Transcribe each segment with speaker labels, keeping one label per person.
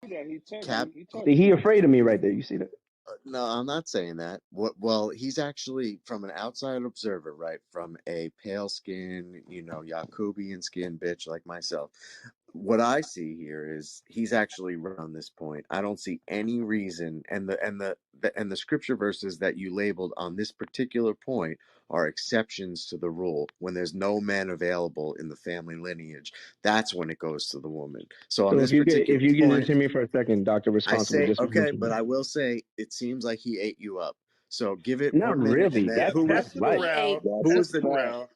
Speaker 1: that he told
Speaker 2: Cap.
Speaker 1: me. He told
Speaker 3: See,
Speaker 1: me
Speaker 3: he
Speaker 1: that.
Speaker 3: afraid of me right there. You see that?
Speaker 2: No, I'm not saying that. What? Well, he's actually from an outside observer, right? From a pale skin, Yakubian skin bitch like myself. What I see here is he's actually right on this point. I don't see any reason, and the scripture verses that you labeled on this particular point are exceptions to the rule. When there's no man available in the family lineage, that's when it goes to the woman. So on
Speaker 3: So
Speaker 2: this
Speaker 3: if
Speaker 2: particular
Speaker 3: you can just
Speaker 2: point,
Speaker 3: hear me for a second, Doctor
Speaker 2: I
Speaker 3: Responsible,
Speaker 2: say
Speaker 3: just
Speaker 2: okay,
Speaker 3: mention
Speaker 2: but
Speaker 3: it.
Speaker 2: I will say it seems like he ate you up. So give it
Speaker 3: Not
Speaker 2: 1 minute, and
Speaker 3: really.
Speaker 2: then
Speaker 4: Yeah,
Speaker 2: who was
Speaker 4: pass
Speaker 3: That's
Speaker 4: it
Speaker 3: light.
Speaker 5: He ate.
Speaker 4: around.
Speaker 2: who
Speaker 4: Pass
Speaker 2: was
Speaker 4: it
Speaker 2: the
Speaker 4: around.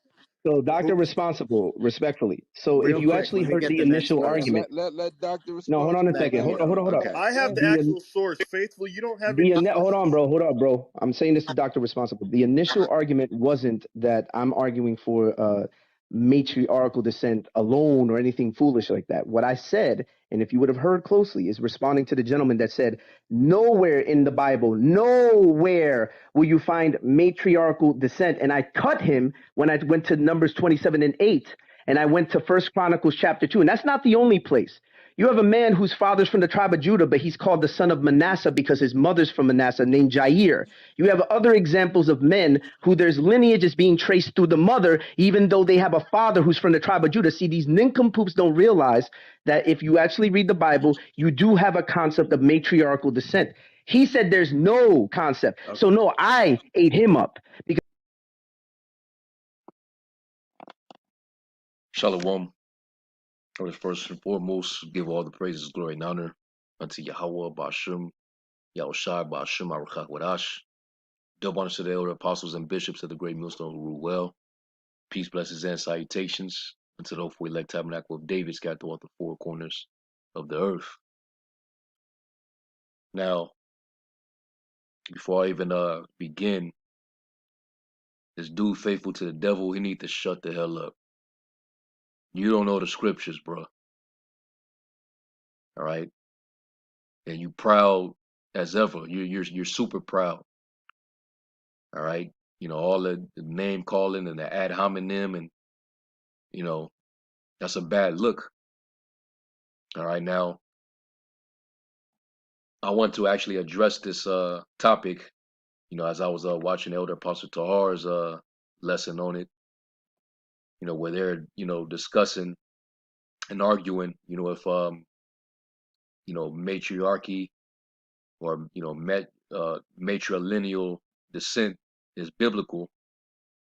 Speaker 3: So, Doctor
Speaker 2: who
Speaker 3: Responsible, respectfully. So, if
Speaker 2: real
Speaker 3: you
Speaker 2: quick?
Speaker 3: actually
Speaker 2: Let me
Speaker 3: heard
Speaker 2: get
Speaker 3: the
Speaker 2: the next
Speaker 3: initial
Speaker 2: verse.
Speaker 3: argument,
Speaker 1: Let Doctor
Speaker 3: no, hold on a
Speaker 1: responsible
Speaker 2: Thank
Speaker 3: second.
Speaker 1: go.
Speaker 3: Hold on,
Speaker 2: you.
Speaker 3: hold on, hold up.
Speaker 2: Okay.
Speaker 4: I have the
Speaker 3: The
Speaker 4: actual source, faithful. You don't have any
Speaker 3: hold on,
Speaker 4: source.
Speaker 3: bro. Hold on, bro. I'm saying this to Doctor Responsible. The initial argument wasn't that I'm arguing for matriarchal descent alone or anything foolish like that. What I said, and if you would have heard closely, is responding to the gentleman that said, nowhere in the Bible, nowhere will you find matriarchal descent. And I cut him when I went to Numbers 27:8, and I went to First Chronicles chapter 2. And that's not the only place. You have a man whose father's from the tribe of Judah, but he's called the son of Manasseh because his mother's from Manasseh, named Jair. You have other examples of men who there's lineages being traced through the mother, even though they have a father who's from the tribe of Judah. See, these nincompoops don't realize that if you actually read the Bible, you do have a concept of matriarchal descent. He said there's no concept. So,
Speaker 2: Okay.
Speaker 3: no, I ate him up because.
Speaker 6: Shalom. I was first and foremost give all the praises, glory, and honor unto Yahweh, Bashim, Yahushai, Bashim, Aruchak Wadash. Double honor to the elder apostles and bishops of the great millstone who rule well. Peace, blessings, and salutations unto the hopeful elect tabernacle of David scattered throughout the four corners of the earth. Now, before I even begin, this dude faithful to the devil, he need to shut the hell up. You don't know the scriptures, bro. All right, and you proud as ever. You're super proud. All right, all the name calling and the ad hominem, and that's a bad look. All right, now I want to actually address this topic. As I was watching Elder Apostle Tahar's lesson on it, where they're discussing and arguing, if matriarchy or matrilineal descent is biblical,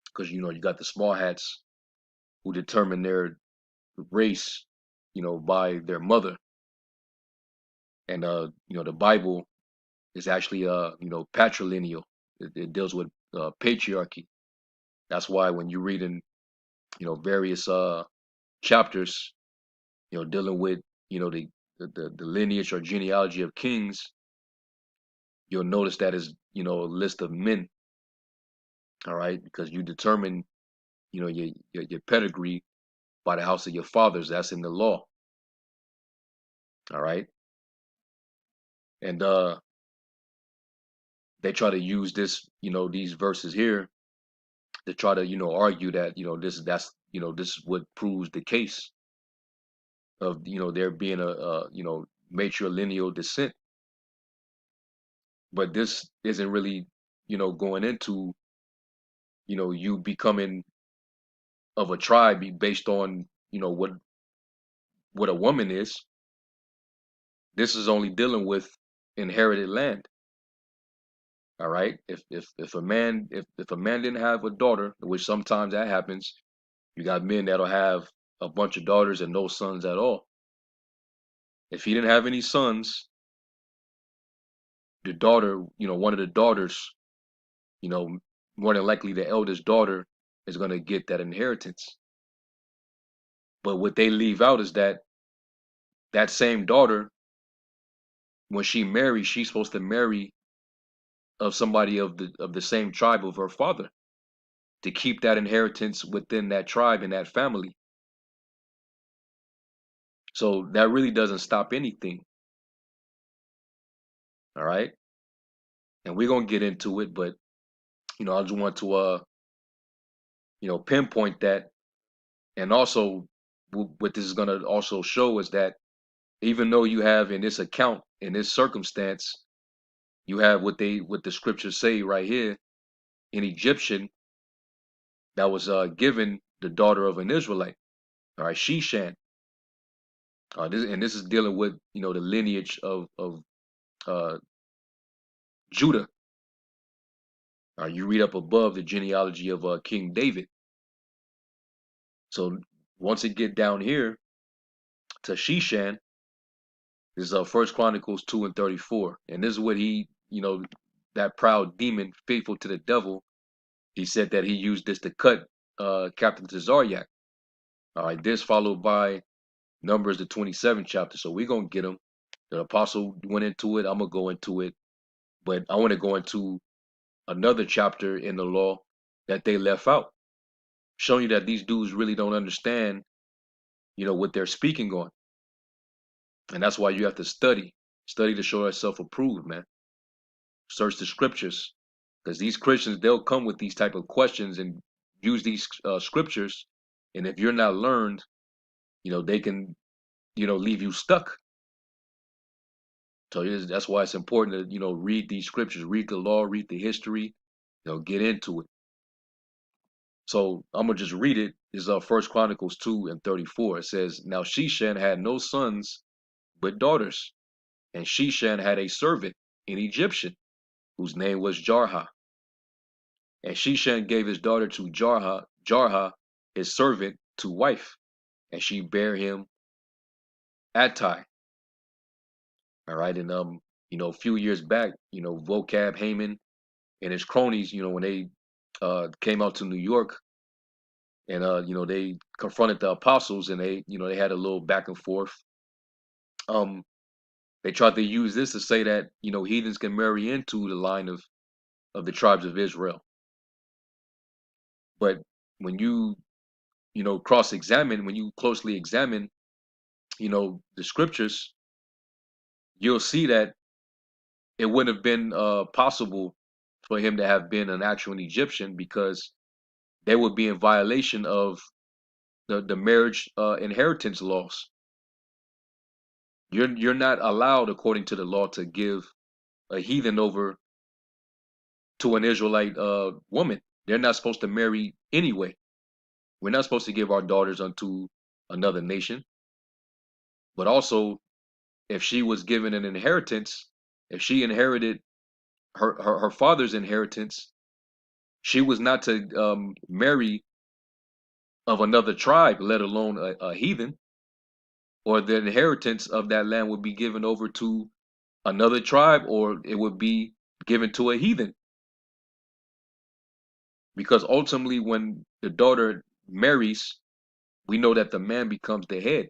Speaker 6: because you got the small hats who determine their race, by their mother, and the Bible is actually patrilineal. It deals with patriarchy. That's why when you read in various chapters, dealing with the lineage or genealogy of kings, you'll notice that is a list of men. All right, because you determine your pedigree by the house of your fathers. That's in the law. All right, and they try to use this these verses here to try to argue that this is what proves the case of there being a matrilineal descent. But this isn't really going into you becoming of a tribe based on what a woman is. This is only dealing with inherited land. All right, if a man if a man didn't have a daughter, which sometimes that happens, you got men that'll have a bunch of daughters and no sons at all. If he didn't have any sons, the daughter, one of the daughters, you know, more than likely the eldest daughter is going to get that inheritance. But what they leave out is that that same daughter, when she marries, she's supposed to marry of somebody of the same tribe of her father to keep that inheritance within that tribe and that family. So that really doesn't stop anything. All right. And we're going to get into it, but I just want to pinpoint that. And also what this is going to also show is that even though you have in this account, in this circumstance, you have what the scriptures say right here, an Egyptian that was given the daughter of an Israelite, all right, Sheshan. This is dealing with, you know, the lineage of uh, Judah. You read up above the genealogy of King David. So once it get down here to Sheshan, this is First Chronicles 2:34, and this is what he, you know, that proud demon, faithful to the devil. He said that he used this to cut Captain Tazaryak. All right, this followed by Numbers the 27th chapter. So we're gonna get them. The apostle went into it. I'm gonna go into it, but I want to go into another chapter in the law that they left out, showing you that these dudes really don't understand, you know, what they're speaking on. And that's why you have to study to show yourself approved, man. Search the scriptures, because these Christians, they'll come with these type of questions and use these scriptures, and if you're not learned, you know, they can, you know, leave you stuck. So that's why it's important to, you know, read these scriptures, read the law, read the history, you know, get into it. So I'm gonna just read it. It's First Chronicles 2:34. It says, "Now Sheshan had no sons but daughters, and Sheshan had a servant, an Egyptian, whose name was Jarha. And Sheshan gave his daughter to Jarha, his servant, to wife, and she bare him Attai." All right, and you know, a few years back, you know, Vocab Haman and his cronies, you know, when they came out to New York, and you know, they confronted the apostles, and they, you know, they had a little back and forth. Um, they tried to use this to say that, you know, heathens can marry into the line of the tribes of Israel. But when you know, cross-examine, when you closely examine, you know, the scriptures, you'll see that it wouldn't have been possible for him to have been an actual Egyptian, because they would be in violation of the marriage inheritance laws. You're not allowed, according to the law, to give a heathen over to an Israelite woman. They're not supposed to marry anyway. We're not supposed to give our daughters unto another nation. But also, if she was given an inheritance, if she inherited her father's inheritance, she was not to marry of another tribe, let alone a heathen, or the inheritance of that land would be given over to another tribe, or it would be given to a heathen. Because ultimately, when the daughter marries, we know that the man becomes the head.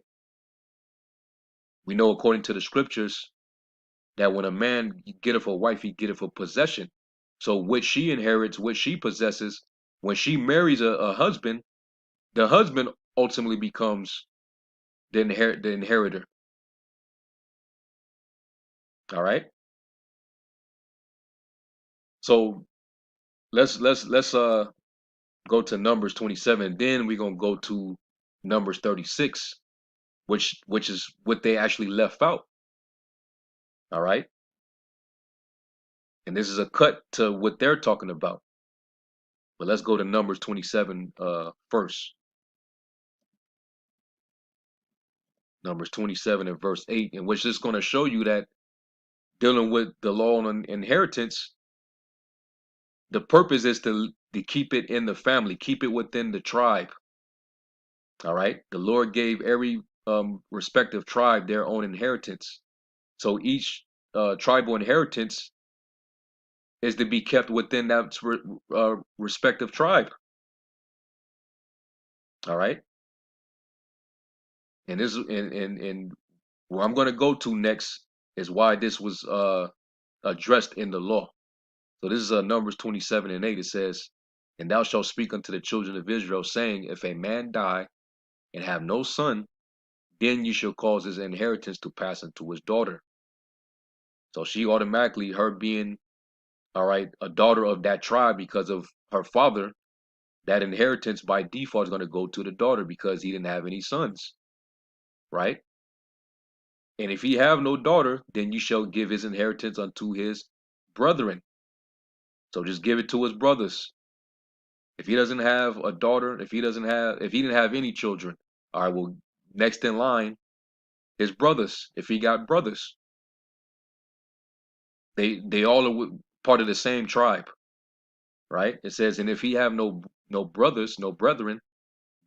Speaker 6: We know, according to the scriptures, that when a man getteth a wife, he getteth a possession. So what she inherits, what she possesses, when she marries a husband, the husband ultimately becomes the inheritor. All right. So let's go to Numbers 27. Then we're gonna go to Numbers 36, which is what they actually left out. All right. And this is a cut to what they're talking about. But let's go to Numbers 27 first. Numbers 27 and verse 8, in which is going to show you that dealing with the law on inheritance, the purpose is to keep it in the family, keep it within the tribe. All right. The Lord gave every respective tribe their own inheritance. So each tribal inheritance is to be kept within that respective tribe. All right. And this and where I'm going to go to next is why this was addressed in the law. So this is Numbers 27 and 8. It says, "And thou shalt speak unto the children of Israel, saying, If a man die and have no son, then you shall cause his inheritance to pass unto his daughter." So she automatically, her being, all right, a daughter of that tribe because of her father, that inheritance by default is going to go to the daughter because he didn't have any sons, right? And if he have no daughter, then you shall give his inheritance unto his brethren. So just give it to his brothers. If he doesn't have a daughter, if he didn't have any children, all right, well, next in line, his brothers. If he got brothers, they all are part of the same tribe, right? It says, and if he have no brothers, no brethren,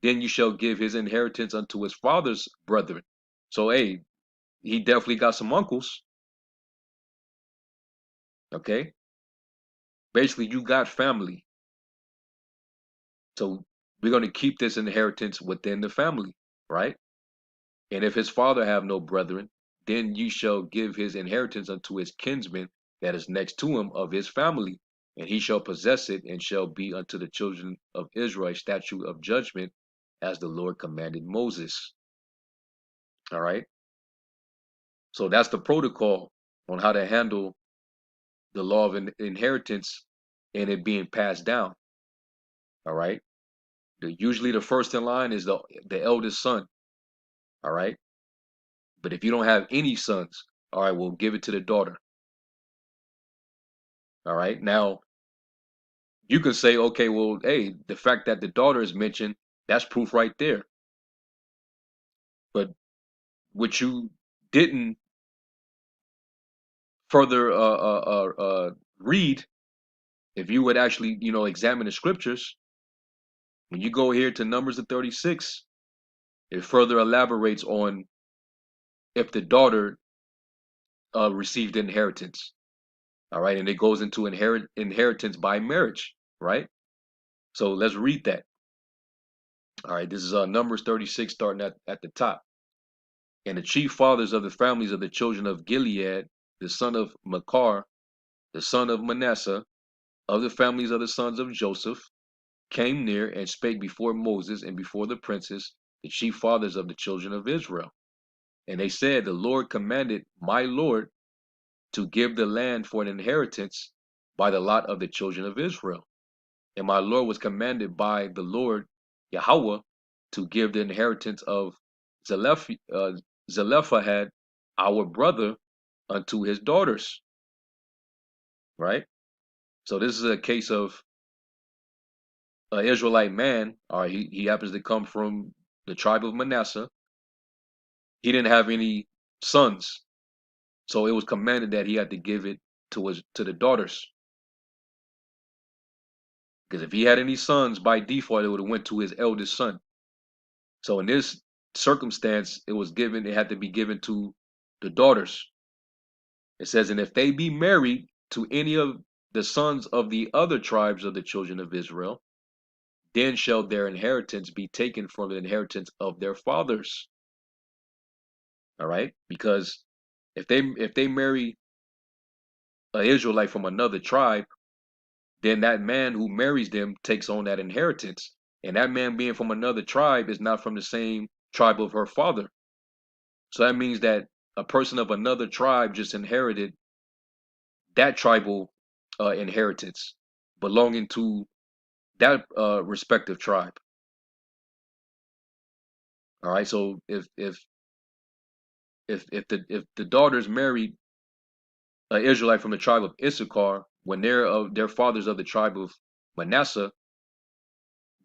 Speaker 6: then you shall give his inheritance unto his father's brethren. So, hey, he definitely got some uncles. Okay, basically, you got family. So we're going to keep this inheritance within the family, right? And if his father have no brethren, then you shall give his inheritance unto his kinsman that is next to him of his family, and he shall possess it, and shall be unto the children of Israel a statute of judgment, as the Lord commanded Moses. All right. So that's the protocol on how to handle the law of inheritance and it being passed down. All right. Usually the first in line is the eldest son. All right. But if you don't have any sons, all right, we'll give it to the daughter. All right. Now, you can say, okay, well, hey, the fact that the daughter is mentioned, that's proof right there. But what you didn't further read, if you would actually, examine the scriptures, when you go here to Numbers of 36, it further elaborates on if the daughter received inheritance. All right. And it goes into inheritance by marriage. Right. So let's read that. All right. This is Numbers 36, starting at the top. And the chief fathers of the families of the children of Gilead, the son of Machir, the son of Manasseh, of the families of the sons of Joseph, came near and spake before Moses and before the princes, the chief fathers of the children of Israel. And they said, the Lord commanded my Lord to give the land for an inheritance by the lot of the children of Israel. And my Lord was commanded by the Lord Yahweh to give the inheritance of Zelophehad, our brother, unto his daughters. Right? So this is a case of an Israelite man, or he happens to come from the tribe of Manasseh. He didn't have any sons, so it was commanded that he had to give it to the daughters. Because if he had any sons, by default, it would have went to his eldest son. So in this circumstance, it had to be given to the daughters. It says, and if they be married to any of the sons of the other tribes of the children of Israel, then shall their inheritance be taken from the inheritance of their fathers. All right, because if they marry an Israelite from another tribe, then that man who marries them takes on that inheritance, and that man being from another tribe is not from the same tribe of her father. So that means that a person of another tribe just inherited that tribal inheritance belonging to that respective tribe. All right, so if the daughters married an Israelite from the tribe of Issachar when they're of their fathers of the tribe of Manasseh,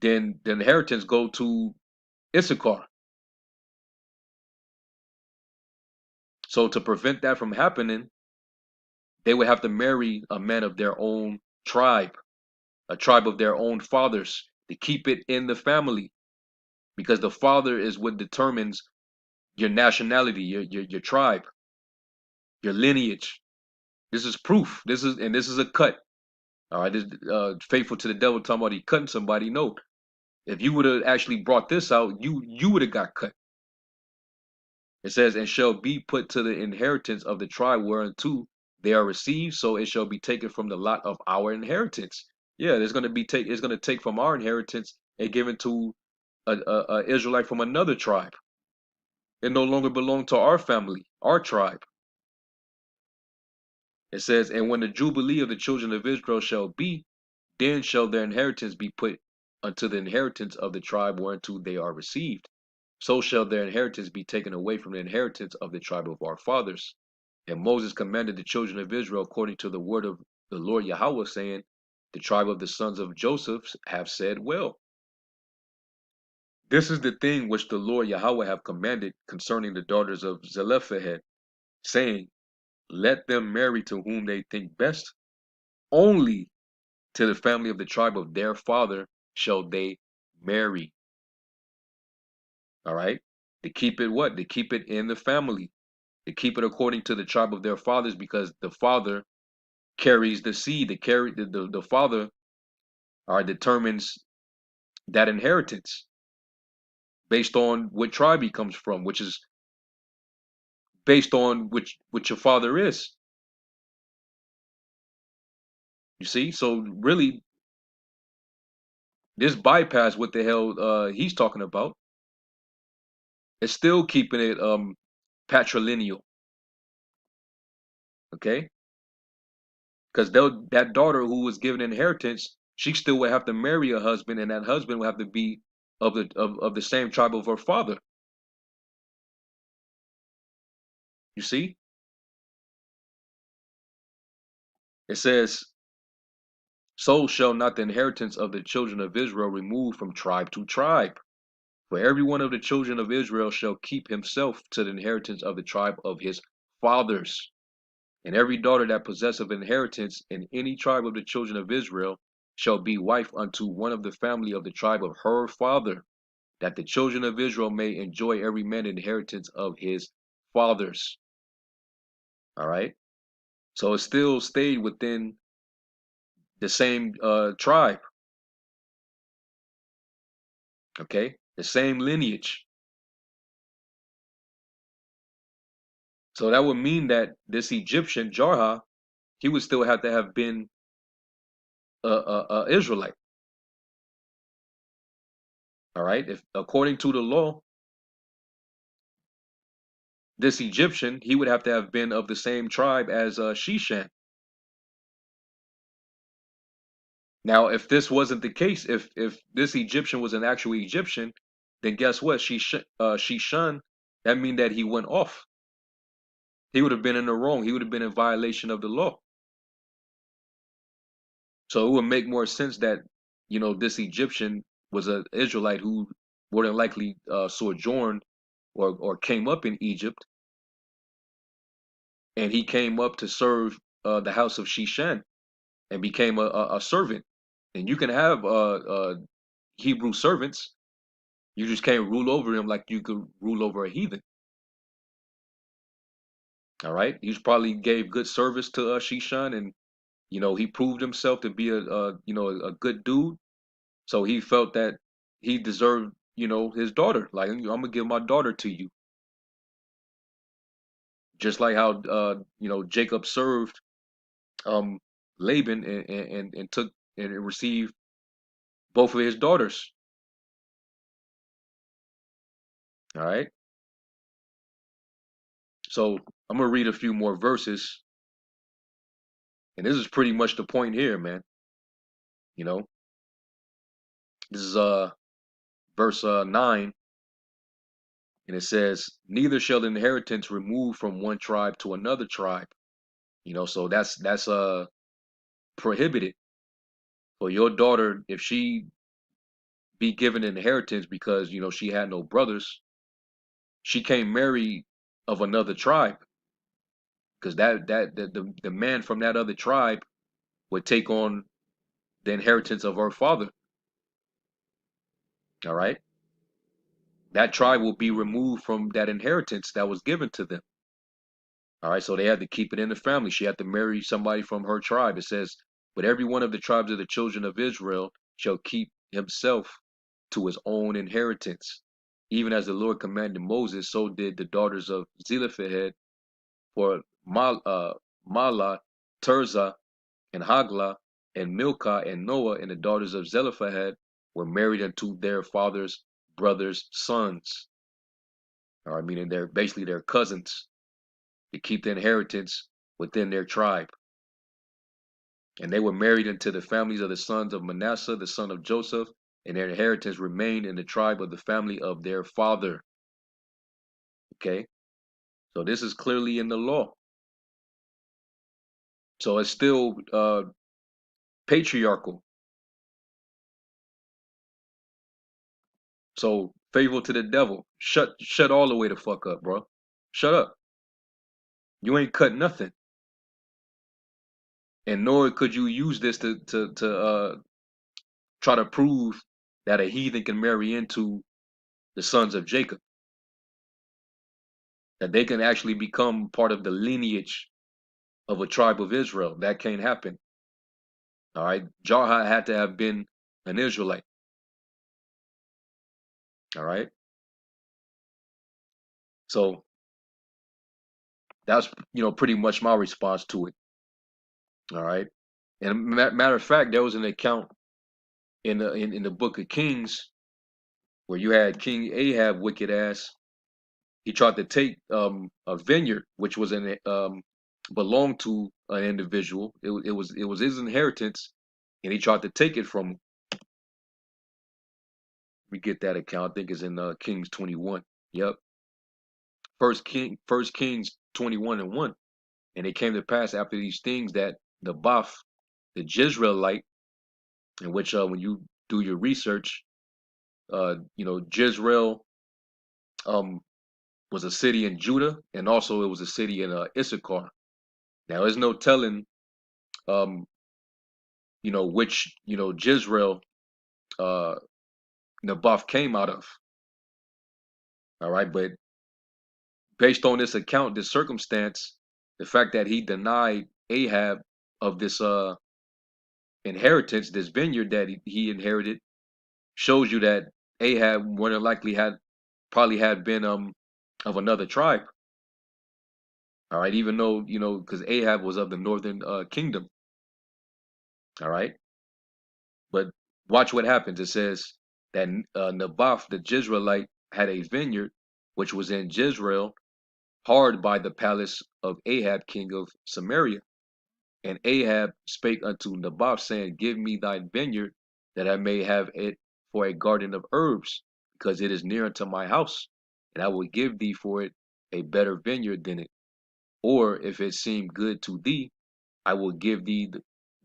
Speaker 6: then the inheritance go to Issachar. So to prevent that from happening, they would have to marry a man of their own tribe, a tribe of their own fathers, to keep it in the family, because the father is what determines your nationality, your tribe, your lineage. This is proof. This is a cut. All right, this faithful to the devil talking about he cutting somebody. No, if you would have actually brought this out, you would have got cut. It says, and shall be put to the inheritance of the tribe whereunto they are received, so it shall be taken from the lot of our inheritance. Yeah, it's going to take from our inheritance and given to a Israelite from another tribe. It no longer belong to our family, our tribe. It says, and when the jubilee of the children of Israel shall be, then shall their inheritance be put unto the inheritance of the tribe whereunto they are received. so shall their inheritance be taken away from the inheritance of the tribe of our fathers. And Moses commanded the children of Israel according to the word of the Lord Yahweh, saying, the tribe of the sons of Joseph have said well. This is the thing which the Lord Yahweh have commanded concerning the daughters of Zelophehad, saying, let them marry to whom they think best. Only to the family of the tribe of their father shall they marry. All right. To keep it what? To keep it in the family. To keep it according to the tribe of their fathers, because the father carries the seed. The father determines that inheritance based on what tribe he comes from, which is based on which your father is. You see? So really, this bypass what the hell he's talking about. It's still keeping it patrilineal. Okay? Because that daughter who was given inheritance, she still would have to marry a husband, and that husband would have to be of the same tribe of her father. You see? It says, so shall not the inheritance of the children of Israel remove from tribe to tribe. For every one of the children of Israel shall keep himself to the inheritance of the tribe of his fathers. And every daughter that possesseth inheritance in any tribe of the children of Israel shall be wife unto one of the family of the tribe of her father, that the children of Israel may enjoy every man inheritance of his fathers. All right. So it still stayed within the same tribe. Okay. The same lineage. So that would mean that this Egyptian Jarha, he would still have to have been a Israelite. All right. If according to the law, this Egyptian, he would have to have been of the same tribe as Sheshan. Now, if this wasn't the case, if this Egyptian was an actual Egyptian, then guess what? Sheshan, that mean that he went off. He would have been in the wrong. He would have been in violation of the law. So it would make more sense that, this Egyptian was an Israelite who more than likely sojourned or came up in Egypt, and he came up to serve the house of Sheshan and became a servant. And you can have Hebrew servants. You just can't rule over him like you could rule over a heathen. All right. He probably gave good service to Sheshan, and he proved himself to be a good dude. So he felt that he deserved his daughter. Like, I'm gonna give my daughter to you, just like how Jacob served Laban and took and received both of his daughters. All right. So I'm gonna read a few more verses, and this is pretty much the point here, man. This is verse 9, and it says, neither shall the inheritance remove from one tribe to another tribe. So that's prohibited for your daughter. If she be given inheritance because she had no brothers, she can't marry of another tribe, because the man from that other tribe would take on the inheritance of her father. All right. That tribe will be removed from that inheritance that was given to them. All right, so they had to keep it in the family. She had to marry somebody from her tribe. It says, but every one of the tribes of the children of Israel shall keep himself to his own inheritance. Even as the Lord commanded Moses, so did the daughters of Zelophehad. For Mahlah, Tirzah, and Haglah, and Milcah, and Noah, and the daughters of Zelophehad were married unto their father's brothers' sons. All right, meaning they're basically their cousins, to keep the inheritance within their tribe. And they were married into the families of the sons of Manasseh, the son of Joseph, and their inheritance remained in the tribe of the family of their father. Okay, so this is clearly in the law. So it's still patriarchal. So faithful to the devil. Shut all the way the fuck up, bro. Shut up. You ain't cut nothing, and nor could you use this to try to prove that a heathen can marry into the sons of Jacob, that they can actually become part of the lineage of a tribe of Israel. That can't happen. All right, Jarha had to have been an Israelite. All right, so that's pretty much my response to it. All right, and matter of fact, there was an account in the book of Kings where you had King Ahab, wicked ass. He tried to take a vineyard which was belonged to an individual. It was his inheritance, and he tried to take it from him. We get that account. I think it's in Kings 21. Yep, First Kings 21:1. And it came to pass after these things that Naboth, the Jezreelite, in which when you do your research, Jezreel um was a city in Judah, and also it was a city in Issachar. Now there's no telling um which Jezreel uh Naboth came out of. All right, but based on this account, this circumstance, the fact that he denied Ahab of this inheritance, this vineyard that he inherited, shows you that Ahab more than likely probably had been of another tribe. All right, even though because Ahab was of the northern kingdom. All right, but watch what happens. It says that Naboth the Jezreelite had a vineyard which was in Jezreel, hard by the palace of Ahab king of Samaria. And Ahab spake unto Naboth, saying, Give me thy vineyard, that I may have it for a garden of herbs, because it is near unto my house, and I will give thee for it a better vineyard than it. Or if it seem good to thee, I will give thee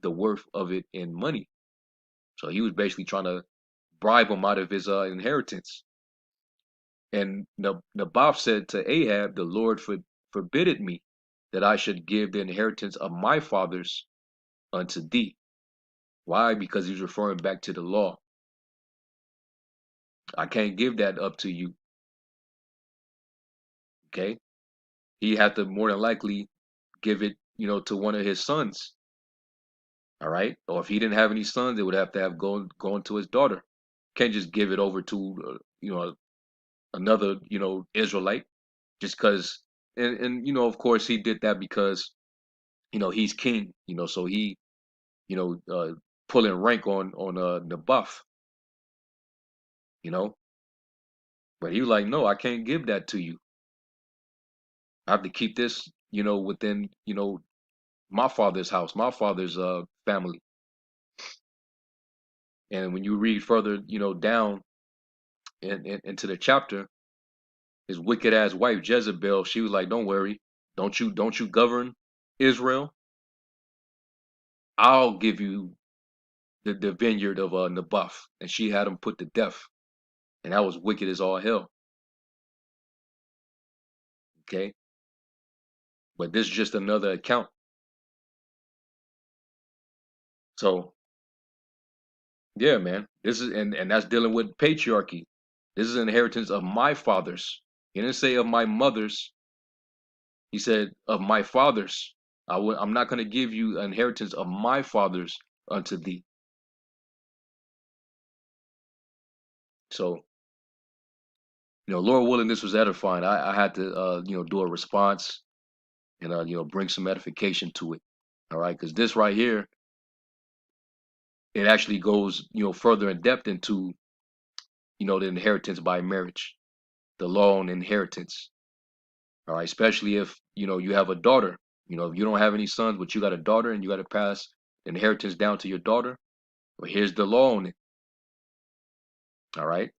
Speaker 6: the worth of it in money. So he was basically trying to bribe him out of his inheritance. And Naboth said to Ahab, The Lord forbidded me that I should give the inheritance of my fathers unto thee. Why? Because he's referring back to the law. I can't give that up to you. Okay? He had to more than likely give it, to one of his sons. All right? Or if he didn't have any sons, it would have to have gone to his daughter. Can't just give it over to, another, Israelite just because. And of course, he did that because, he's king, so he, pulling rank on Naboth, you know. But he was like, no, I can't give that to you. I have to keep this, within, my father's house, my father's family. And when you read further, down into the chapter, his wicked ass wife Jezebel, she was like, "Don't worry, don't you govern Israel? I'll give you the vineyard of Naboth." And she had him put to death, and that was wicked as all hell. Okay, but this is just another account. So yeah, man, this is and that's dealing with patriarchy. This is inheritance of my fathers. He didn't say of my mothers. He said of my fathers. I'm not going to give you an inheritance of my fathers unto thee. So, Lord willing, this was edifying. I had to, do a response and, bring some edification to it. All right. Because this right here, it actually goes, further in depth into, the inheritance by marriage, the law on inheritance. All right. Especially if, you have a daughter, if you don't have any sons, but you got a daughter and you got to pass the inheritance down to your daughter. Well, here's the law on it. All right.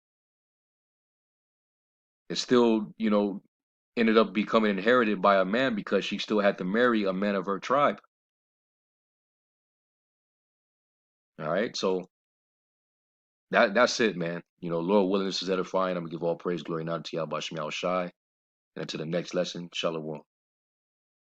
Speaker 6: It's still, ended up becoming inherited by a man because she still had to marry a man of her tribe. All right, so that's it, man. Lord willing, this is edifying. I'm gonna give all praise, glory, and honor to Yahweh Shai. And until the next lesson, Shalom.